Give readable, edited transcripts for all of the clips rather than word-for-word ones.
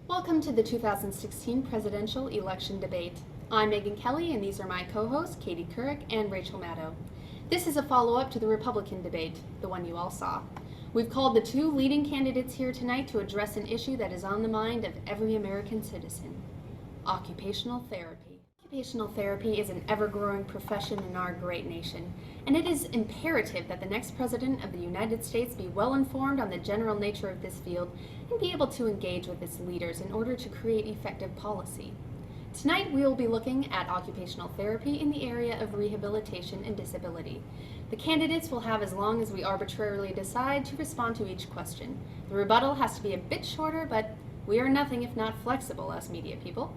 Welcome to the 2016 presidential election debate. I'm Megan Kelly, and these are my co-hosts, Katie Couric and Rachel Maddow. This is a follow-up to the Republican debate, the one you all saw. We've called the two leading candidates here tonight to address an issue that is on the mind of every American citizen: occupational therapy. Occupational therapy is an ever-growing profession in our great nation, and it is imperative that the next president of the United States be well informed on the general nature of this field and be able to engage with its leaders in order to create effective policy. Tonight we will be looking at occupational therapy in the area of rehabilitation and disability. The candidates will have as long as we arbitrarily decide to respond to each question. The rebuttal has to be a bit shorter, but we are nothing if not flexible, us media people.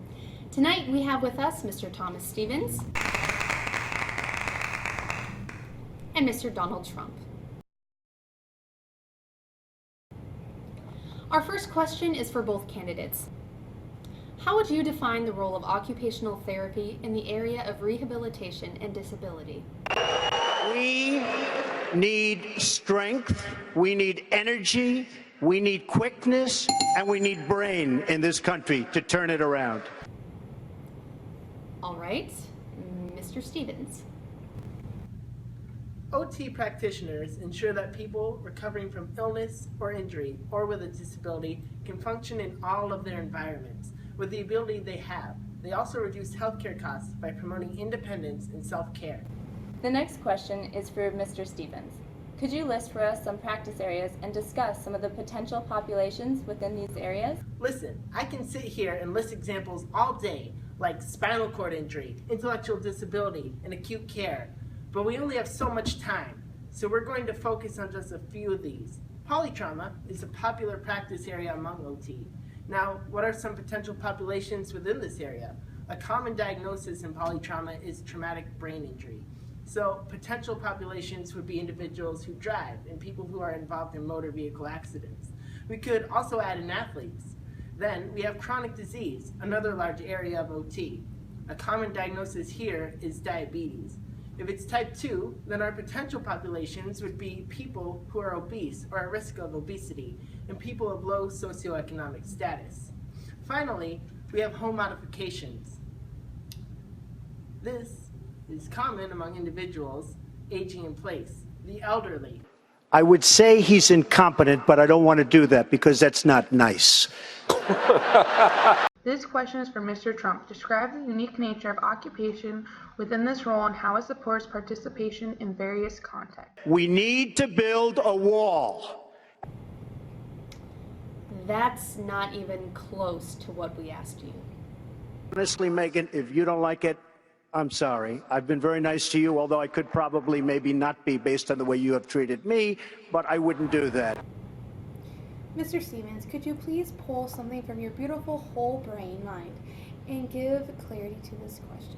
Tonight we have with us Mr. Thomas Stevens and Mr. Donald Trump. Our first question is for both candidates. How would you define the role of occupational therapy in the area of rehabilitation and disability? We need strength, we need energy, we need quickness, and we need brain in this country to turn it around. All right, Mr. Stevens. OT practitioners ensure that people recovering from illness or injury or with a disability can function in all of their environments with the ability they have. They also reduce healthcare costs by promoting independence and self-care. The next question is for Mr. Stevens. Could you list for us some practice areas and discuss some of the potential populations within these areas? Listen, I can sit here and list examples all day, like spinal cord injury, intellectual disability, and acute care. But we only have so much time, so we're going to focus on just a few of these. Polytrauma is a popular practice area among OT. Now, what are some potential populations within this area? A common diagnosis in polytrauma is traumatic brain injury. So potential populations would be individuals who drive and people who are involved in motor vehicle accidents. We could also add in athletes. Then we have chronic disease, another large area of OT. A common diagnosis here is diabetes. If it's type 2, then our potential populations would be people who are obese or at risk of obesity and people of low socioeconomic status. Finally, we have home modifications. This is common among individuals aging in place, the elderly. I would say he's incompetent, but I don't want to do that because that's not nice. This question is for Mr. Trump. Describe the unique nature of occupation within this role and how it supports participation in various contexts. We need to build a wall. That's not even close to what we asked you. Honestly, Megan, if you don't like it, I'm sorry. I've been very nice to you, although I could probably maybe not be based on the way you have treated me, but I wouldn't do that. Mr. Stevens, could you please pull something from your beautiful whole brain mind and give clarity to this question?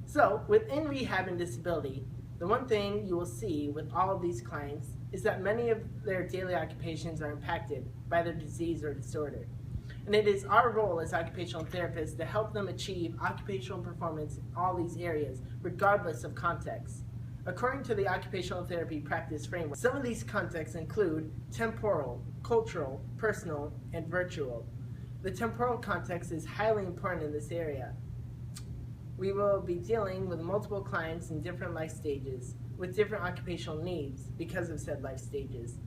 So within rehab and disability, the one thing you will see with all of these clients is that many of their daily occupations are impacted by their disease or disorder. And it is our role as occupational therapists to help them achieve occupational performance in all these areas, regardless of context. According to the Occupational Therapy Practice Framework, some of these contexts include temporal, cultural, personal, and virtual. The temporal context is highly important in this area. We will be dealing with multiple clients in different life stages with different occupational needs because of said life stages.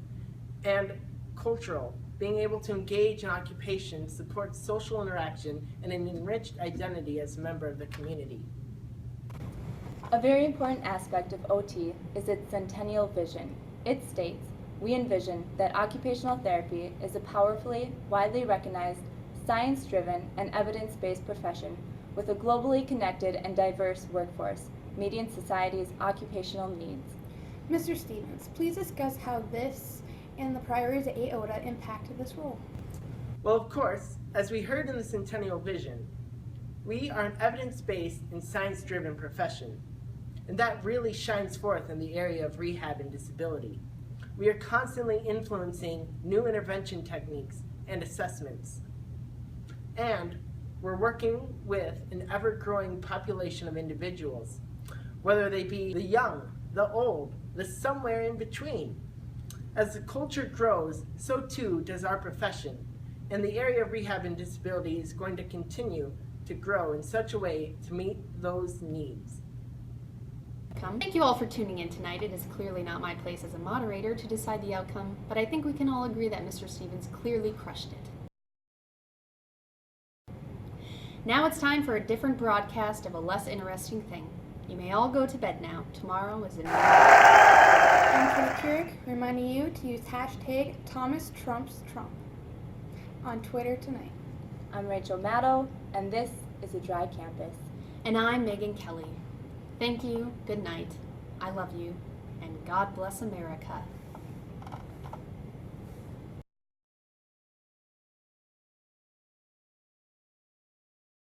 And cultural, being able to engage in occupation supports social interaction and an enriched identity as a member of the community. A very important aspect of OT is its centennial vision. It states, "We envision that occupational therapy is a powerfully, widely recognized, science-driven, and evidence-based profession with a globally connected and diverse workforce, meeting society's occupational needs." Mr. Stevens, please discuss how this and the priorities at AOTA impacted this role. Well, of course, as we heard in the Centennial Vision, we are an evidence-based and science-driven profession, and that really shines forth in the area of rehab and disability. We are constantly influencing new intervention techniques and assessments, and we're working with an ever-growing population of individuals, whether they be the young the old, the somewhere in between. As the culture grows, so too does our profession, and the area of rehab and disability is going to continue to grow in such a way to meet those needs. Thank you all for tuning in tonight. It is clearly not my place as a moderator to decide the outcome, but I think we can all agree that Mr. Stevens clearly crushed it. Now it's time for a different broadcast of a less interesting thing. You may all go to bed now. Tomorrow is a new day. I'm Katie Keurig, reminding you to use hashtag #ThomasTrumpsTrump on Twitter tonight. I'm Rachel Maddow, and this is a Dry Campus. And I'm Megan Kelly. Thank you, good night, I love you, and God bless America.